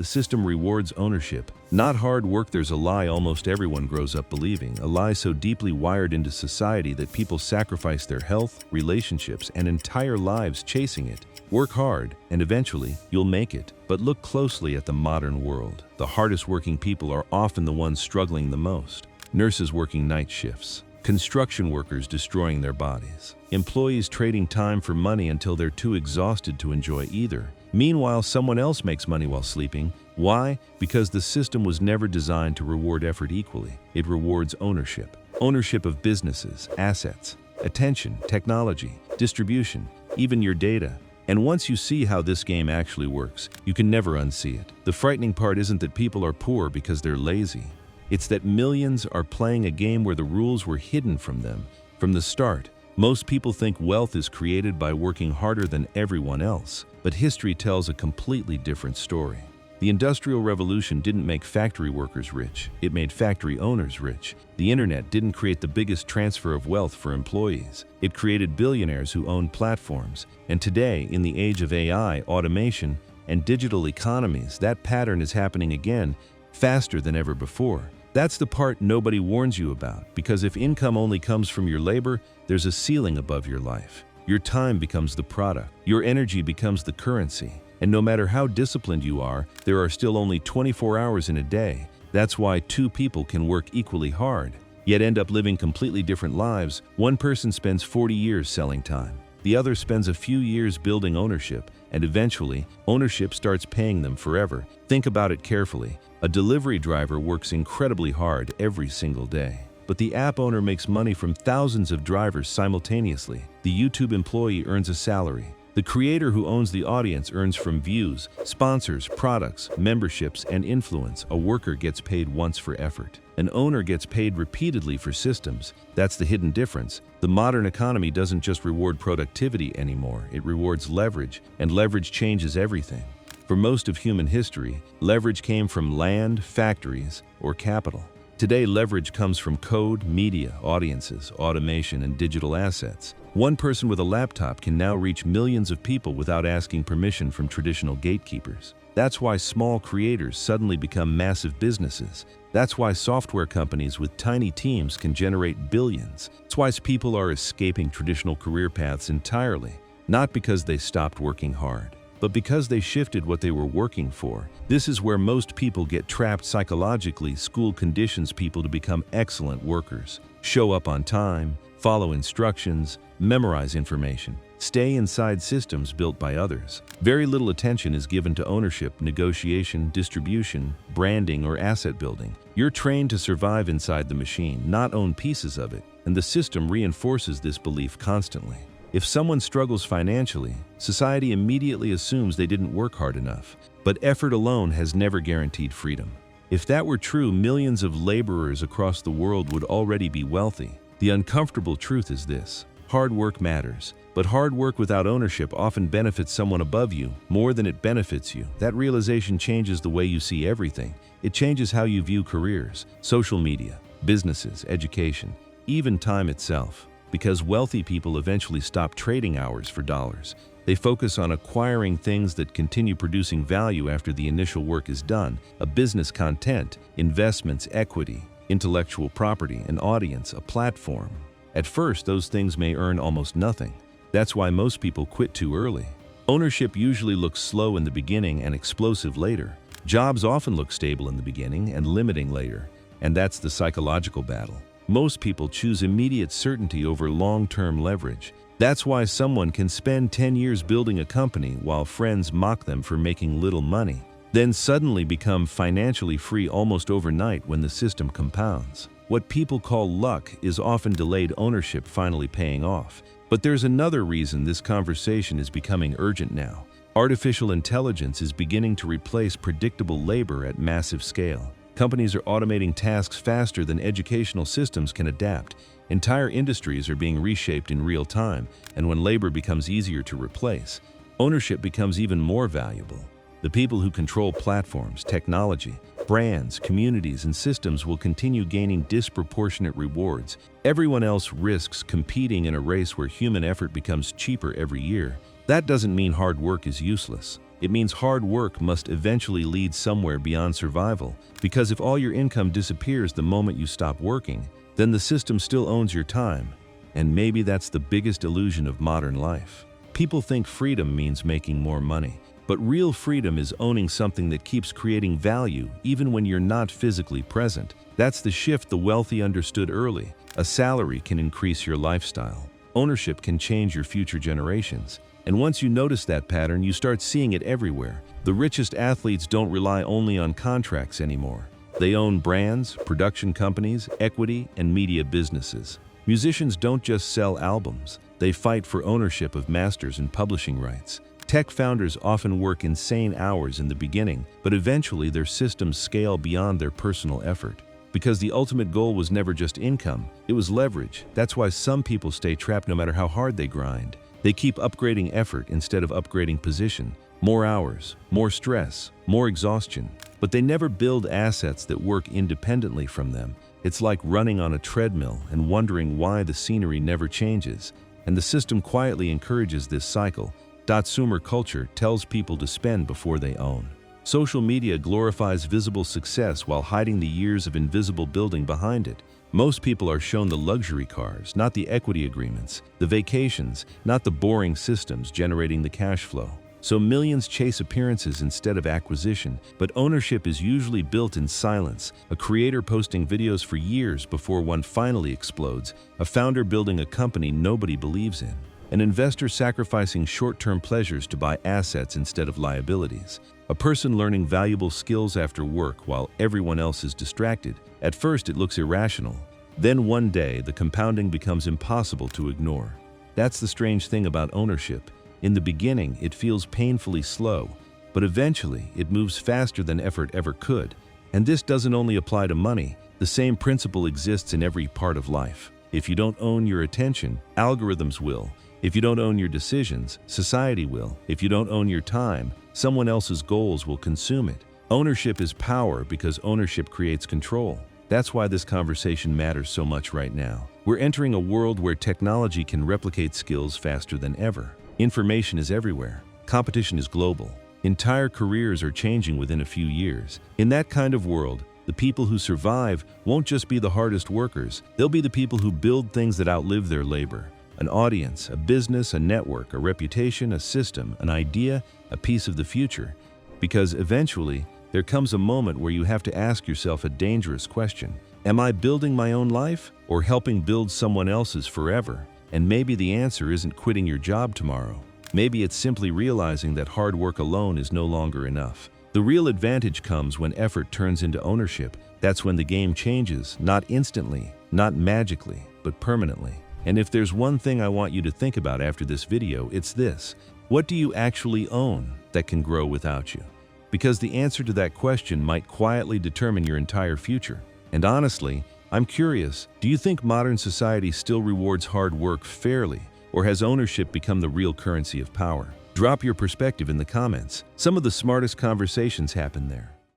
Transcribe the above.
The system rewards ownership, not hard work. There's a lie almost everyone grows up believing, a lie so deeply wired into society that people sacrifice their health, relationships, and entire lives chasing it. Work hard, and eventually, you'll make it. But look closely at the modern world. The hardest working people are often the ones struggling the most. Nurses working night shifts, construction workers destroying their bodies, employees trading time for money until they're too exhausted to enjoy either. Meanwhile, someone else makes money while sleeping. Why? Because the system was never designed to reward effort equally. It rewards ownership. Ownership of businesses, assets, attention, technology, distribution, even your data. And once you see how this game actually works, you can never unsee it. The frightening part isn't that people are poor because they're lazy. It's that millions are playing a game where the rules were hidden from them from the start. Most people think wealth is created by working harder than everyone else, but history tells a completely different story. The Industrial Revolution didn't make factory workers rich, it made factory owners rich. The internet didn't create the biggest transfer of wealth for employees, it created billionaires who owned platforms. And today, in the age of AI, automation, and digital economies, that pattern is happening again, faster than ever before. That's the part nobody warns you about, because if income only comes from your labor, there's a ceiling above your life. Your time becomes the product, your energy becomes the currency. And no matter how disciplined you are, there are still only 24 hours in a day. That's why two people can work equally hard, yet end up living completely different lives. One person spends 40 years selling time. The other spends a few years building ownership, and eventually, ownership starts paying them forever. Think about it carefully. A delivery driver works incredibly hard every single day. But the app owner makes money from thousands of drivers simultaneously. The YouTube employee earns a salary. The creator who owns the audience earns from views, sponsors, products, memberships, and influence. A worker gets paid once for effort. An owner gets paid repeatedly for systems. That's the hidden difference. The modern economy doesn't just reward productivity anymore, it rewards leverage, and leverage changes everything. For most of human history, leverage came from land, factories, or capital. Today, leverage comes from code, media, audiences, automation, and digital assets. One person with a laptop can now reach millions of people without asking permission from traditional gatekeepers. That's why small creators suddenly become massive businesses. That's why software companies with tiny teams can generate billions. That's why people are escaping traditional career paths entirely, not because they stopped working hard, but because they shifted what they were working for. This is where most people get trapped psychologically. School conditions people to become excellent workers. Show up on time, follow instructions, memorize information, stay inside systems built by others. Very little attention is given to ownership, negotiation, distribution, branding, or asset building. You're trained to survive inside the machine, not own pieces of it, and the system reinforces this belief constantly. If someone struggles financially, society immediately assumes they didn't work hard enough. But effort alone has never guaranteed freedom. If that were true, millions of laborers across the world would already be wealthy. The uncomfortable truth is this: hard work matters, but hard work without ownership often benefits someone above you more than it benefits you. That realization changes the way you see everything. It changes how you view careers, social media, businesses, education, even time itself. Because wealthy people eventually stop trading hours for dollars. They focus on acquiring things that continue producing value after the initial work is done: a business, content, investments, equity, intellectual property, an audience, a platform. At first, those things may earn almost nothing. That's why most people quit too early. Ownership usually looks slow in the beginning and explosive later. Jobs often look stable in the beginning and limiting later. And that's the psychological battle. Most people choose immediate certainty over long-term leverage. That's why someone can spend 10 years building a company while friends mock them for making little money, then suddenly become financially free almost overnight when the system compounds. What people call luck is often delayed ownership finally paying off. But there's another reason this conversation is becoming urgent now. Artificial intelligence is beginning to replace predictable labor at massive scale. Companies are automating tasks faster than educational systems can adapt. Entire industries are being reshaped in real time, and when labor becomes easier to replace, ownership becomes even more valuable. The people who control platforms, technology, brands, communities, and systems will continue gaining disproportionate rewards. Everyone else risks competing in a race where human effort becomes cheaper every year. That doesn't mean hard work is useless. It means hard work must eventually lead somewhere beyond survival, because if all your income disappears the moment you stop working, then the system still owns your time. And maybe that's the biggest illusion of modern life. People think freedom means making more money, but real freedom is owning something that keeps creating value even when you're not physically present. That's the shift the wealthy understood early. A salary can increase your lifestyle. Ownership can change your future generations. And once you notice that pattern, you start seeing it everywhere. The richest athletes don't rely only on contracts anymore. They own brands, production companies, equity, and media businesses. Musicians don't just sell albums. They fight for ownership of masters and publishing rights. Tech founders often work insane hours in the beginning, but eventually their systems scale beyond their personal effort. Because the ultimate goal was never just income, it was leverage. That's why some people stay trapped no matter how hard they grind. They keep upgrading effort instead of upgrading position. More hours, more stress, more exhaustion. But they never build assets that work independently from them. It's like running on a treadmill and wondering why the scenery never changes. And the system quietly encourages this cycle. Consumer culture tells people to spend before they own. Social media glorifies visible success while hiding the years of invisible building behind it. Most people are shown the luxury cars, not the equity agreements, the vacations, not the boring systems generating the cash flow. So millions chase appearances instead of acquisition, but ownership is usually built in silence. A creator posting videos for years before one finally explodes, a founder building a company nobody believes in, an investor sacrificing short-term pleasures to buy assets instead of liabilities, a person learning valuable skills after work while everyone else is distracted. At first it looks irrational. Then one day the compounding becomes impossible to ignore. That's the strange thing about ownership. In the beginning, it feels painfully slow, but eventually it moves faster than effort ever could. And this doesn't only apply to money. The same principle exists in every part of life. If you don't own your attention, algorithms will. If you don't own your decisions, society will. If you don't own your time, someone else's goals will consume it. Ownership is power because ownership creates control. That's why this conversation matters so much right now. We're entering a world where technology can replicate skills faster than ever. Information is everywhere. Competition is global. Entire careers are changing within a few years. In that kind of world, the people who survive won't just be the hardest workers. They'll be the people who build things that outlive their labor. An audience, a business, a network, a reputation, a system, an idea, a piece of the future. Because eventually, there comes a moment where you have to ask yourself a dangerous question. Am I building my own life or helping build someone else's forever? And maybe the answer isn't quitting your job tomorrow. Maybe it's simply realizing that hard work alone is no longer enough. The real advantage comes when effort turns into ownership. That's when the game changes, not instantly, not magically, but permanently. And if there's one thing I want you to think about after this video, it's this. What do you actually own that can grow without you? Because the answer to that question might quietly determine your entire future. And honestly, I'm curious, do you think modern society still rewards hard work fairly, or has ownership become the real currency of power? Drop your perspective in the comments. Some of the smartest conversations happen there.